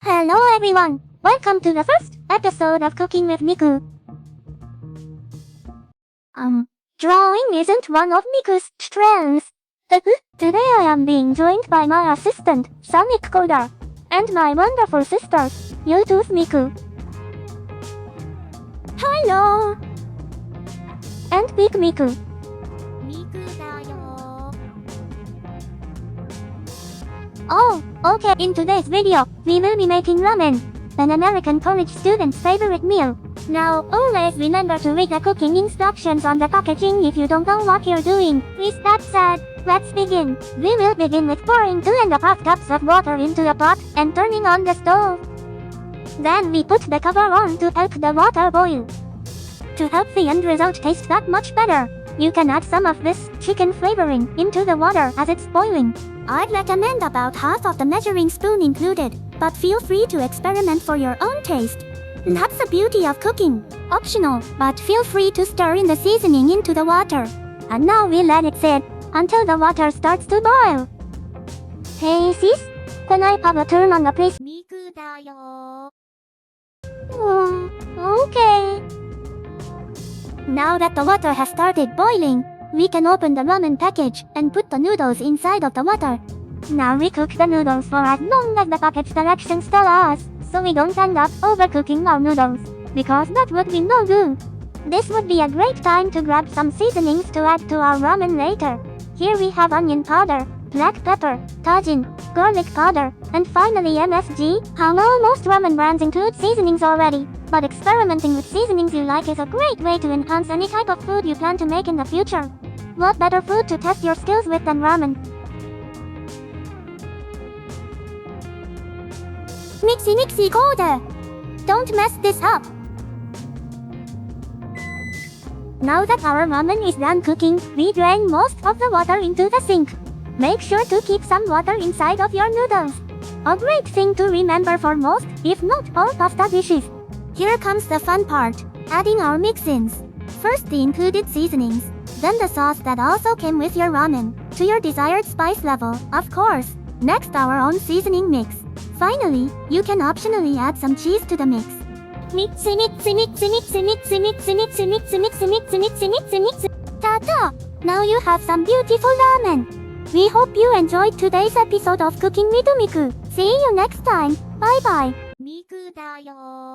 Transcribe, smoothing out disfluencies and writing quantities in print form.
Hello everyone! Welcome to the first episode of Cooking with Miku. Drawing isn't one of Miku's strengths. Today I am being joined by my assistant, Sonic Coder, and my wonderful sister, Bluetooth Miku. Hello! And Big Miku. Oh, okay. In today's video, we will be making ramen, an American college student's favorite meal. Now, always remember to read the cooking instructions on the packaging if you don't know what you're doing. With that said, let's begin. We will begin with pouring 2½ cups of water into a pot and turning on the stove. Then we put the cover on to help the water boil. To help the end result taste that much better, you can add some of this chicken flavoring into the water as it's boiling. I'd recommend about half of the measuring spoon included, but feel free to experiment for your own taste. That's the beauty of cooking. Optional, but feel free to stir in the seasoning into the water. And now we let it sit until the water starts to boil. Hey sis, can I have a turn on the please? Miku da yo. Okay. Now that the water has started boiling, we can open the ramen package and put the noodles inside of the water. Now we cook the noodles for as long as the package directions tell us, so we don't end up overcooking our noodles, because that would be no good. This would be a great time to grab some seasonings to add to our ramen later. Here we have onion powder, black pepper, tajin, garlic powder, and finally MSG. I know most ramen brands include seasonings already, but experimenting with seasonings you like is a great way to enhance any type of food you plan to make in the future. What better food to test your skills with than ramen? Mixy Coder! Don't mess this up! Now that our ramen is done cooking, we drain most of the water into the sink. Make sure to keep some water inside of your noodles. A great thing to remember for most, if not all pasta dishes. Here comes the fun part, adding our mix-ins. First the included seasonings, then the sauce that also came with your ramen, to your desired spice level, of course. Next our own seasoning mix. Finally, you can optionally add some cheese to the mix. Mixy. Ta-ta! Now you have some beautiful ramen. We hope you enjoyed today's episode of Cooking with Miku. See you next time. Bye bye. Miku da yo.